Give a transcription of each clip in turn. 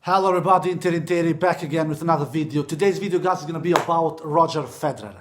Hello everybody, Interi back again with another video. Today's video, guys, is going to be about Roger Federer.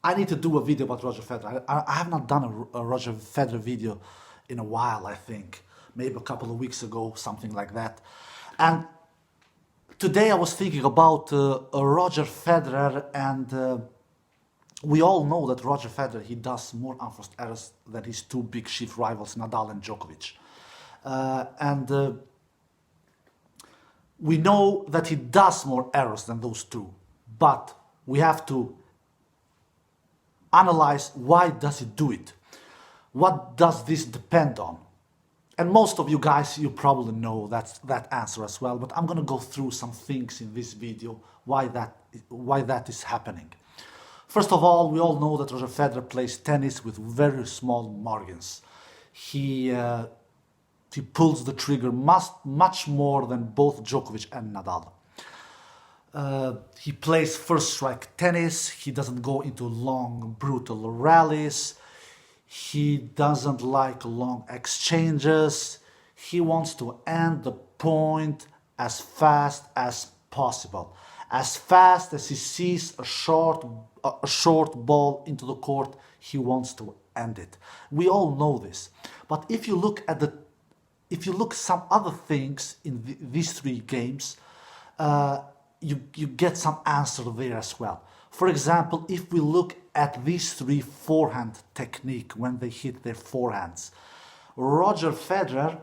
I need to do a video about Roger Federer. I have not done a Roger Federer video in a while, I think. Maybe a couple of weeks ago, something like that. And today I was thinking about Roger Federer, and we all know that Roger Federer, he does more unforced errors than his two big chief rivals, Nadal and Djokovic. We know that he does more errors than those two, but we have to analyze why does he do it? What does this depend on? And most of you guys, you probably know that answer as well, but I'm going to go through some things in this video why that is happening. First of all, we all know that Roger Federer plays tennis with very small margins. He pulls the trigger much more than both Djokovic and Nadal. He plays first strike tennis. He doesn't go into long, brutal rallies. He doesn't like long exchanges. He wants to end the point as fast as possible. As fast as he sees a short ball into the court, he wants to end it. We all know this. But if you look at some other things in these three games, you get some answer there as well. For example, if we look at these three forehand technique when they hit their forehands, Roger Federer,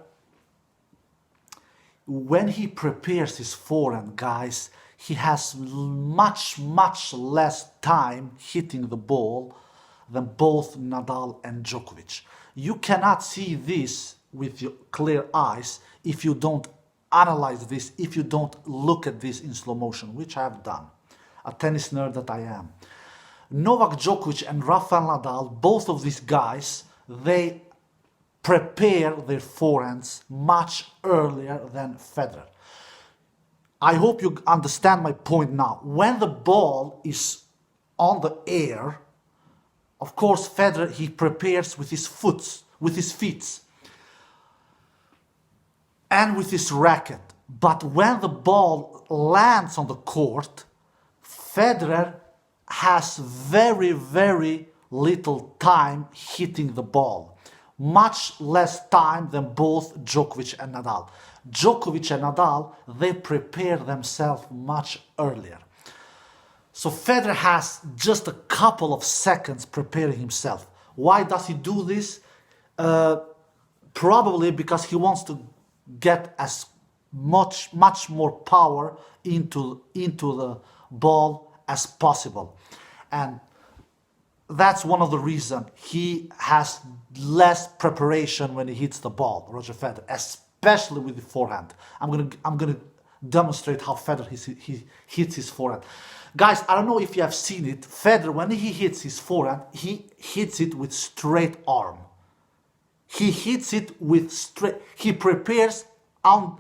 when he prepares his forehand, guys, he has much less time hitting the ball than both Nadal and Djokovic. You cannot see this with your clear eyes if you don't analyze this, if you don't look at this in slow motion, which I have done, a tennis nerd that I am. Novak Djokovic and Rafael Nadal, both of these guys, they prepare their forehands much earlier than Federer. I hope you understand my point now. When the ball is on the air, of course Federer, he prepares with his feet, and with his racket. But when the ball lands on the court, Federer has very little time hitting the ball. Much less time than both Djokovic and Nadal. Djokovic and Nadal, they prepare themselves much earlier. So Federer has just a couple of seconds preparing himself. Why does he do this? Probably because he wants to get as much more power into the ball as possible, and that's one of the reasons he has less preparation when he hits the ball, Roger Federer, especially with the forehand. I'm gonna demonstrate how Federer he hits his forehand. Guys, I don't know if you have seen it. Federer, when he hits his forehand, he hits it with straight arm. He hits it with straight. He prepares down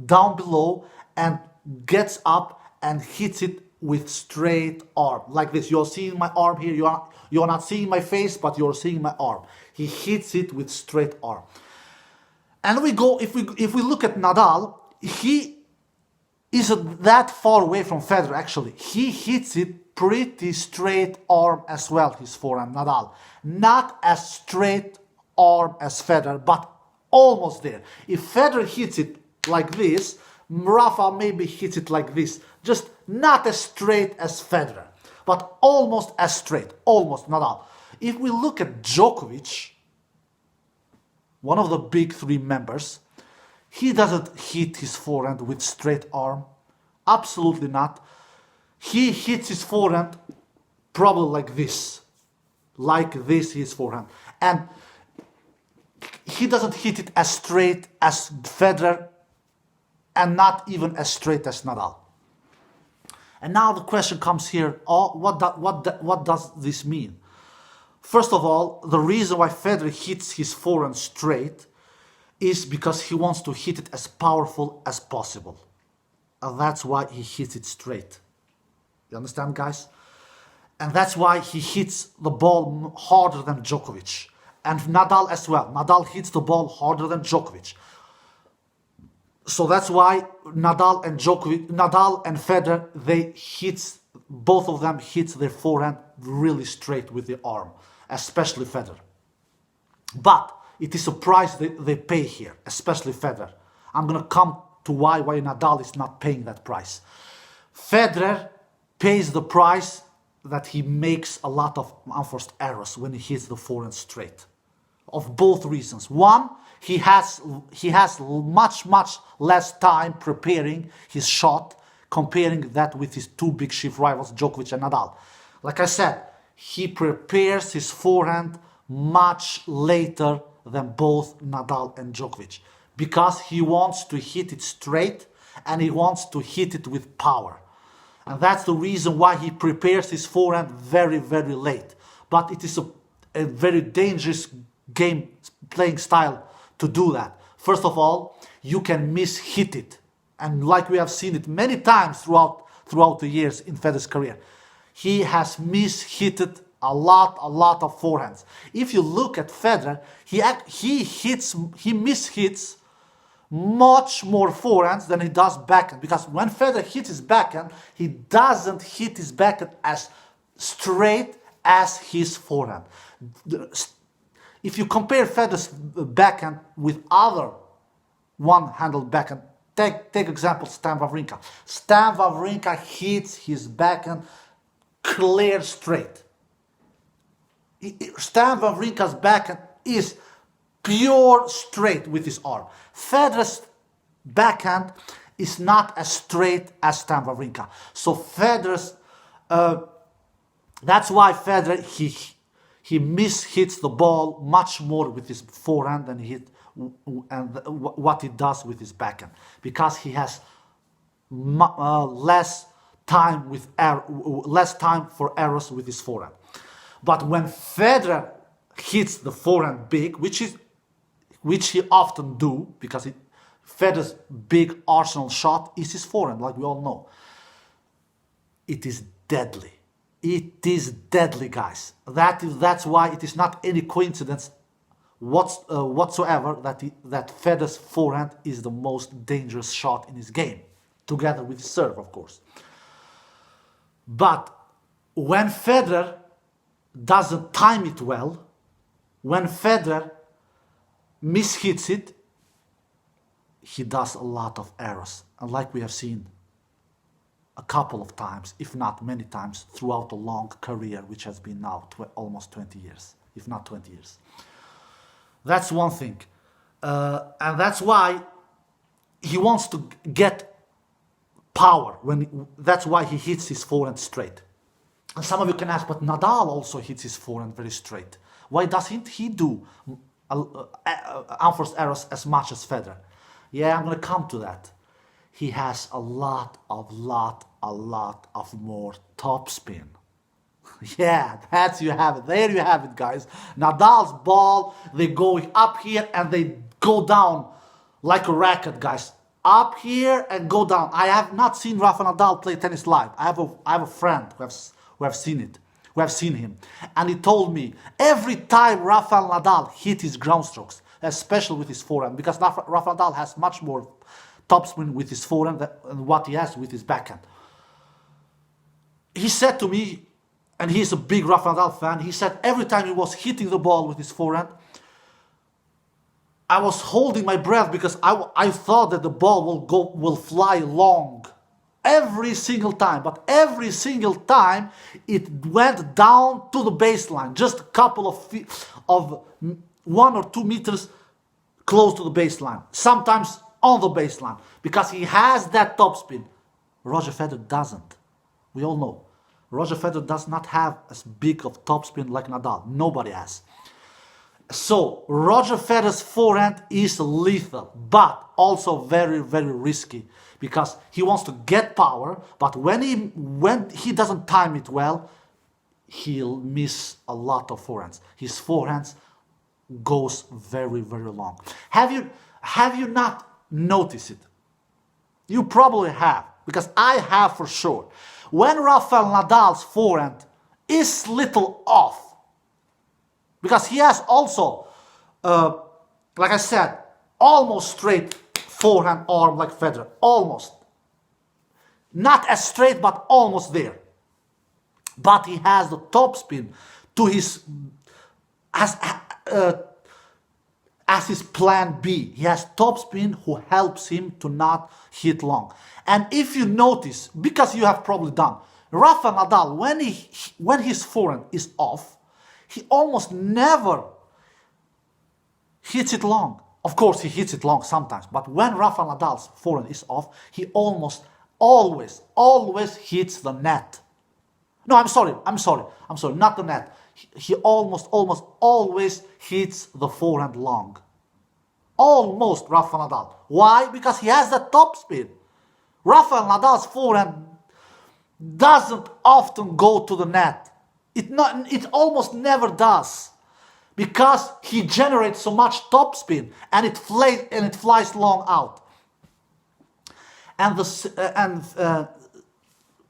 below and gets up and hits it with straight arm, like this. You're seeing my arm here. You're not seeing my face, but you're seeing my arm. He hits it with straight arm. And if we look at Nadal, he isn't that far away from Federer. Actually, he hits it pretty straight arm as well. His forehand, Nadal, not as straight arm as Federer, but almost there. If Federer hits it like this, Rafa maybe hits it like this. Just not as straight as Federer, but almost as straight, almost Nadal. If we look at Djokovic, one of the big three members, he doesn't hit his forehand with straight arm. Absolutely not. He hits his forehand probably like this. Like this, his forehand. And he doesn't hit it as straight as Federer, and not even as straight as Nadal. And now the question comes here, what does this mean? First of all, the reason why Federer hits his forehand straight is because he wants to hit it as powerful as possible. And that's why he hits it straight. You understand, guys? And that's why he hits the ball harder than Djokovic. And Nadal as well. Nadal hits the ball harder than Djokovic. So that's why Nadal and Federer, both of them hits their forehand really straight with the arm, especially Federer. But it is a price they pay here, especially Federer. I'm gonna come to why Nadal is not paying that price. Federer pays the price that he makes a lot of unforced errors when he hits the forehand straight. Of both reasons. One, he has much less time preparing his shot, comparing that with his two big shift rivals, Djokovic and Nadal. Like I said, he prepares his forehand much later than both Nadal and Djokovic, because he wants to hit it straight and he wants to hit it with power. And that's the reason why he prepares his forehand very late. But it is a very dangerous game playing style to do that. First of all, you can mishit it. And like we have seen it many times throughout the years in Federer's career, he has mishitted a lot of forehands. If you look at Federer, he mishits much more forehands than he does backhand. Because when Federer hits his backhand, he doesn't hit his backhand as straight as his forehand. If you compare Federer's backhand with other one-handled backhand, take example Stan Wawrinka. Stan Wawrinka hits his backhand clear straight. Stan Wawrinka's backhand is pure straight with his arm. Federer's backhand is not as straight as Stan Wawrinka. So Federer's, that's why Federer, he mishits the ball much more with his forehand than what he does with his backhand, because he has less time for errors with his forehand. But when Federer hits the forehand big, which he often do, because Federer's big arsenal shot is his forehand, like we all know, it is deadly. It is deadly, guys. That's why it is not any coincidence whatsoever that Federer's forehand is the most dangerous shot in his game, together with his serve, of course. But when Federer doesn't time it well, when Federer mishits it, he does a lot of errors. And like we have seen a couple of times, if not many times, throughout a long career, which has been now almost 20 years, if not 20 years. That's one thing. And that's why he wants to get power. That's why he hits his forehand straight. And some of you can ask, but Nadal also hits his forehand very straight. Why doesn't he do unforced errors as much as Federer? Yeah, I'm going to come to that. He has a lot of more topspin. Yeah, you have it. There you have it, guys. Nadal's ball, they go up here and they go down like a racket, guys. Up here and go down. I have not seen Rafa Nadal play tennis live. I have a friend who have seen it, who have seen him, and he told me every time Rafael Nadal hit his ground strokes, especially with his forehand, because Rafael Nadal has much more topspin with his forehand than what he has with his backhand. He said to me, and he's a big Rafael Nadal fan, he said every time he was hitting the ball with his forehand, I was holding my breath because I thought that the ball will fly long every single time, but every single time it went down to the baseline, just a couple of feet, of 1 or 2 meters close to the baseline, sometimes on the baseline, because he has that topspin. Roger Federer doesn't. We all know. Roger Federer does not have as big of topspin like Nadal. Nobody has. So Roger Federer's forehand is lethal, but also very risky, because he wants to get power, but when he doesn't time it well, he'll miss a lot of forehands. His forehands goes very long. Have you not noticed it? You probably have, because I have for sure. When Rafael Nadal's forehand is little off, because he has also, like I said, almost straight forehand arm like Federer, almost. Not as straight, but almost there. But he has the topspin to his as his plan B. He has topspin who helps him to not hit long. And if you notice, because you have probably done, Rafa Nadal, when his forehand is off, he almost never hits it long. Of course, he hits it long sometimes, but when Rafa Nadal's forehand is off, he almost always hits the net. No, I'm sorry, not the net. He almost always hits the forehand long. Almost, Rafa Nadal. Why? Because he has the topspin. Rafa Nadal's forehand doesn't often go to the net. It almost never does. Because he generates so much topspin and it flies long out.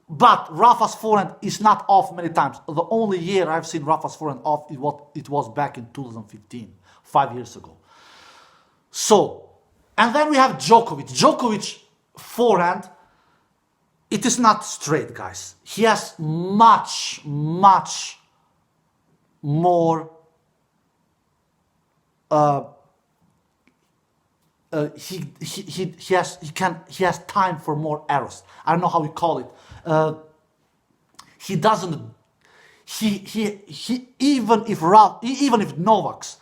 But Rafa's forehand is not off many times. The only year I've seen Rafa's forehand off, it was back in 2015, 5 years ago. So, and then we have Djokovic. Djokovic forehand, it is not straight, guys. He has much more he has time for more errors. I don't know how we call it. Even if Novak's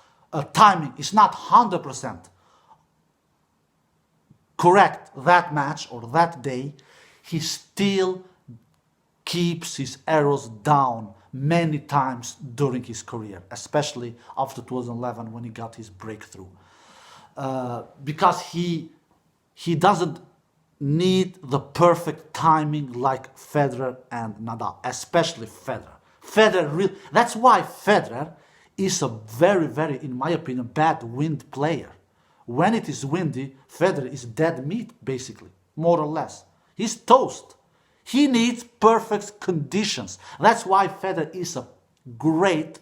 timing is not 100% correct that match or that day, he still keeps his errors down many times during his career, especially after 2011 when he got his breakthrough. Because he doesn't need the perfect timing like Federer and Nadal, especially Federer. That's why Federer is a very, in my opinion, bad wind player. When it is windy, Federer is dead meat, basically, more or less. He's toast. He needs perfect conditions. That's why Federer is a great,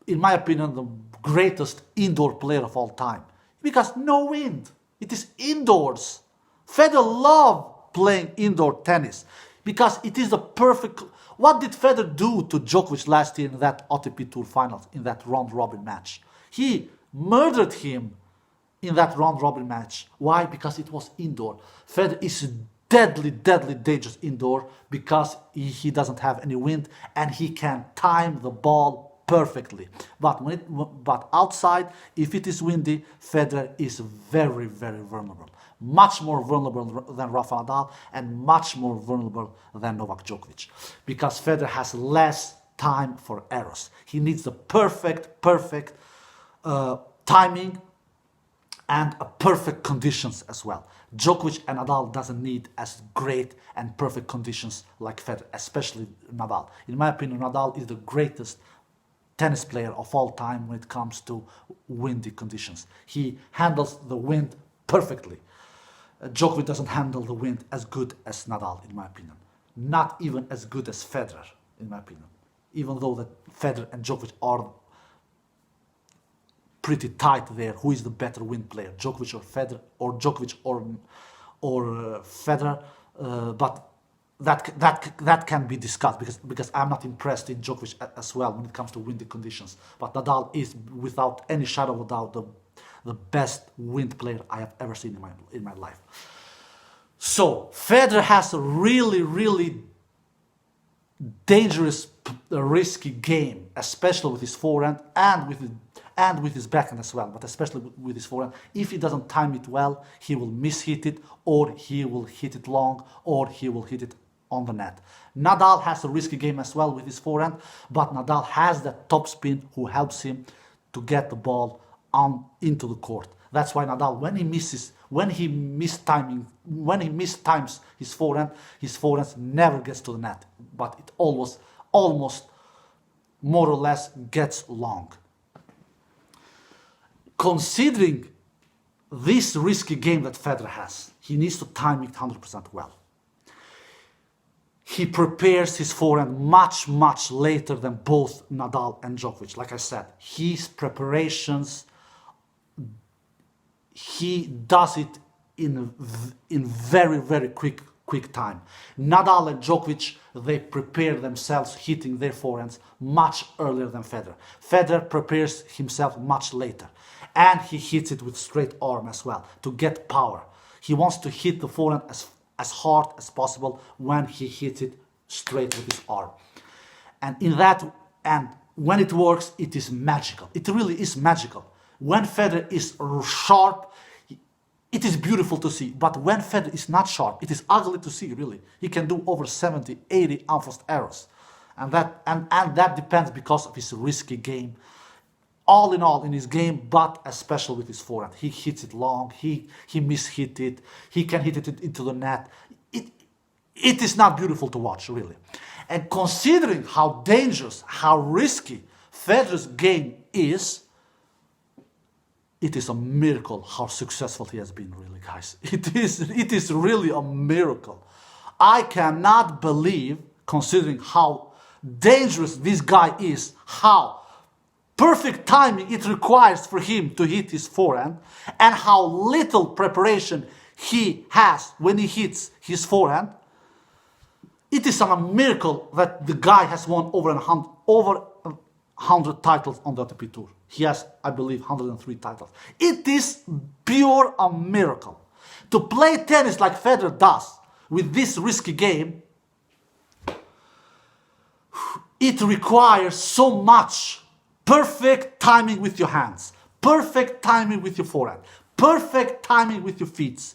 in my opinion, the greatest indoor player of all time. Because no wind. It is indoors. Federer loves playing indoor tennis because it is the perfect. What did Federer do to Djokovic last year in that ATP Tour Finals, in that round-robin match? He murdered him in that round-robin match. Why? Because it was indoor. Federer is deadly dangerous indoor because he doesn't have any wind and he can time the ball perfectly. But outside, if it is windy, Federer is very vulnerable. Much more vulnerable than Rafa Nadal and much more vulnerable than Novak Djokovic. Because Federer has less time for errors. He needs the perfect timing and perfect conditions as well. Djokovic and Nadal doesn't need as great and perfect conditions like Federer, especially Nadal. In my opinion, Nadal is the greatest tennis player of all time when it comes to windy conditions. He handles the wind perfectly. Djokovic doesn't handle the wind as good as Nadal, in my opinion. Not even as good as Federer, in my opinion. Even though that Federer and Djokovic are pretty tight there. Who is the better wind player, Djokovic or Federer, or Djokovic or Federer? But that can be discussed because I'm not impressed in Djokovic as well when it comes to windy conditions. But Nadal is, without any shadow of a doubt, the best wind player I have ever seen in my life. So Federer has a really dangerous, risky game, especially with his forehand and with his backhand as well, but especially with his forehand. If he doesn't time it well, he will mishit it, or he will hit it long, or he will hit it on the net. Nadal has a risky game as well with his forehand, but Nadal has that topspin who helps him to get the ball into the court. That's why Nadal, when he mistimes his forehand never gets to the net, but it almost more or less gets long. Considering this risky game that Federer has, he needs to time it 100% well. He prepares his forehand much later than both Nadal and Djokovic. Like I said, his preparations he does it in very, very quick time. Nadal and Djokovic, they prepare themselves hitting their forehands much earlier than Federer. Federer prepares himself much later, and he hits it with straight arm as well to get power. He wants to hit the forehand as hard as possible when he hits it straight with his arm. And when it works, it is magical. It really is magical. When Federer is sharp, it is beautiful to see. But when Federer is not sharp, it is ugly to see, really. He can do over 70, 80 unforced errors. And that depends because of his risky game. All in all, in his game, but especially with his forehand. He hits it long, he mishit it, he can hit it into the net. It is not beautiful to watch, really. And considering how dangerous, how risky Federer's game is, it is a miracle how successful he has been, really, guys. It is really a miracle. I cannot believe, considering how dangerous this guy is, how perfect timing it requires for him to hit his forehand, and how little preparation he has when he hits his forehand. It is a miracle that the guy has won over 100 titles on the ATP Tour. He has, I believe, 103 titles. It is pure a miracle. To play tennis like Federer does, with this risky game, it requires so much perfect timing with your hands, perfect timing with your forehand, perfect timing with your feet,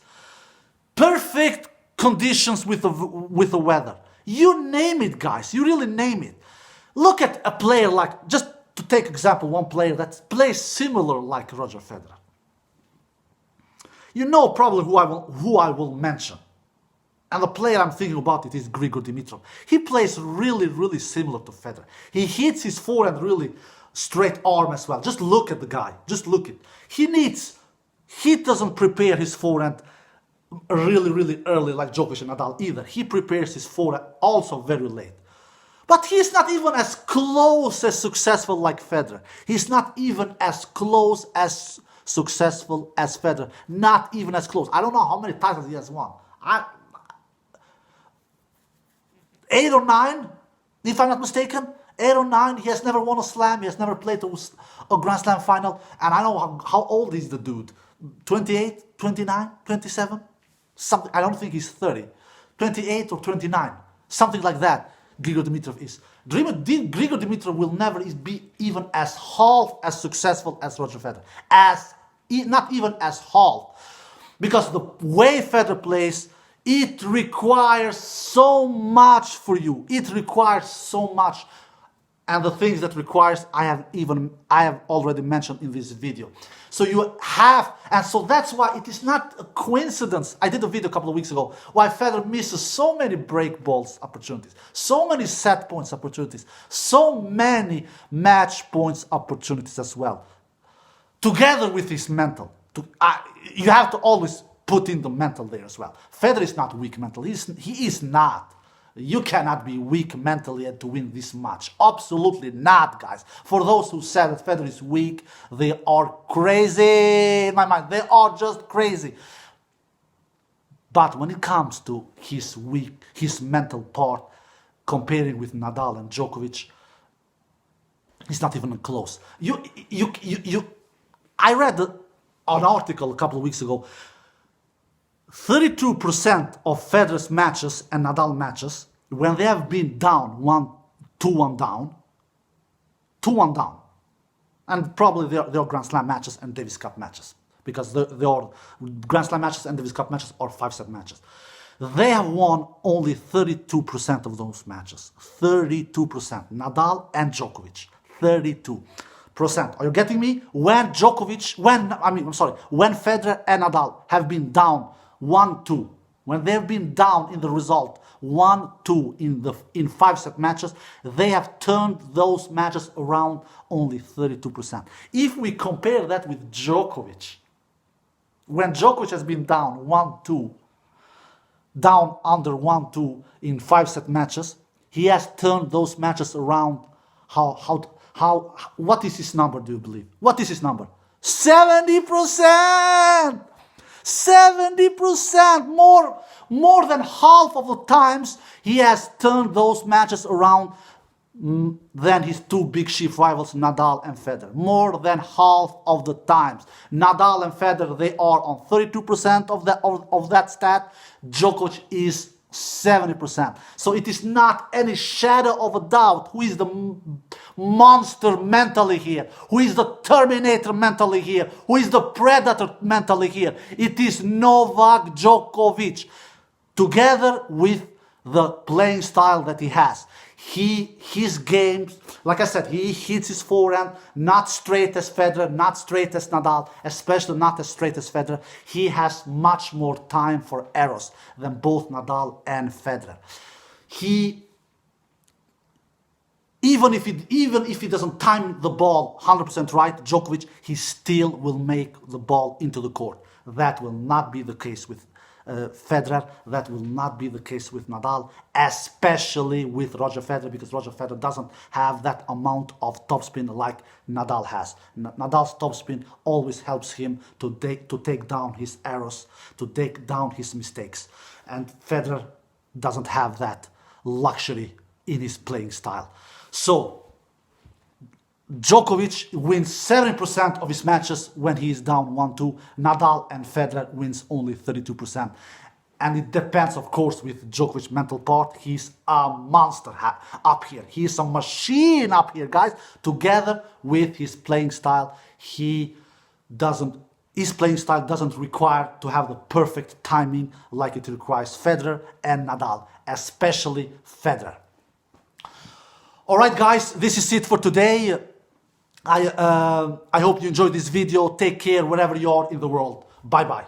perfect conditions with the weather. You name it, guys. You really name it. Look at a player like, just to take example, one player that plays similar like Roger Federer. You know probably who I will mention. And the player I'm thinking about it is Grigor Dimitrov. He plays really, really similar to Federer. He hits his forehand really straight arm as well. Just look at the guy. Just look at. He doesn't prepare his forehand really, really early like Djokovic and Nadal either. He prepares his forehand also very late. But he's not even as close as successful like Federer. He's not even as close as successful as Federer. Not even as close. I don't know how many titles he has won. 8 or 9, if I'm not mistaken. 8 or 9, he has never won a slam, he has never played a Grand Slam final, and I know how old is the dude. 28, 29, 27? Something, I don't think he's 30. 28 or 29, something like that, Grigor Dimitrov is. Grigor Dimitrov will never be even as half as successful as Roger Federer. Not even as half. Because the way Federer plays, it requires so much for you. It requires so much. And the things that requires, I have already mentioned in this video. So you have, and so that's why it is not a coincidence. I did a video a couple of weeks ago why Federer misses so many break balls opportunities, so many set points opportunities, so many match points opportunities as well. Together with his mental, you have to always put in the mental there as well. Federer is not weak mentally. He is not. You cannot be weak mentally to win this match. Absolutely not, guys. For those who said that Federer is weak, they are crazy in my mind. They are just crazy. But when it comes to his mental part, comparing with Nadal and Djokovic, it's not even close. I read an article a couple of weeks ago. 32% of Federer's matches and Nadal matches, when they have been down 2-1 down, and probably they are Grand Slam matches and Davis Cup matches, because they are Grand Slam matches and Davis Cup matches are 5-set matches. They have won only 32% of those matches. 32%. Nadal and Djokovic. 32%. Are you getting me? When Federer and Nadal have been down 1-2, when they've been down in the result 1-2 in 5-set matches, they have turned those matches around only 32%. If we compare that with Djokovic, when Djokovic has been down 1-2, down under 1-2 in 5-set matches, he has turned those matches around. What is his number, do you believe? What is his number? 70%! 70%! More than half of the times he has turned those matches around than his two big chief rivals, Nadal and Federer. More than half of the times. Nadal and Federer, they are on 32% of that stat. Djokovic is 70%. So it is not any shadow of a doubt who is the monster mentally here, who is the Terminator mentally here, who is the Predator mentally here. It is Novak Djokovic, together with the playing style that he has. His games, like I said, he hits his forehand not straight as Federer, not straight as Nadal, especially not as straight as Federer. He has much more time for errors than both Nadal and Federer. Even if he doesn't time the ball 100% right, Djokovic, he still will make the ball into the court. That will not be the case with Federer. That will not be the case with Nadal, especially with Roger Federer, because Roger Federer doesn't have that amount of topspin like Nadal has. Nadal's topspin always helps him to take down his errors, to take down his mistakes. And Federer doesn't have that luxury in his playing style. So Djokovic wins 70% of his matches when he is down 1-2. Nadal and Federer wins only 32%. And it depends, of course, with Djokovic's mental part. He's a monster up here. He's a machine up here, guys. Together with his playing style, his playing style doesn't require to have the perfect timing like it requires Federer and Nadal, especially Federer. All right, guys, this is it for today. I hope you enjoyed this video. Take care wherever you are in the world. Bye-bye.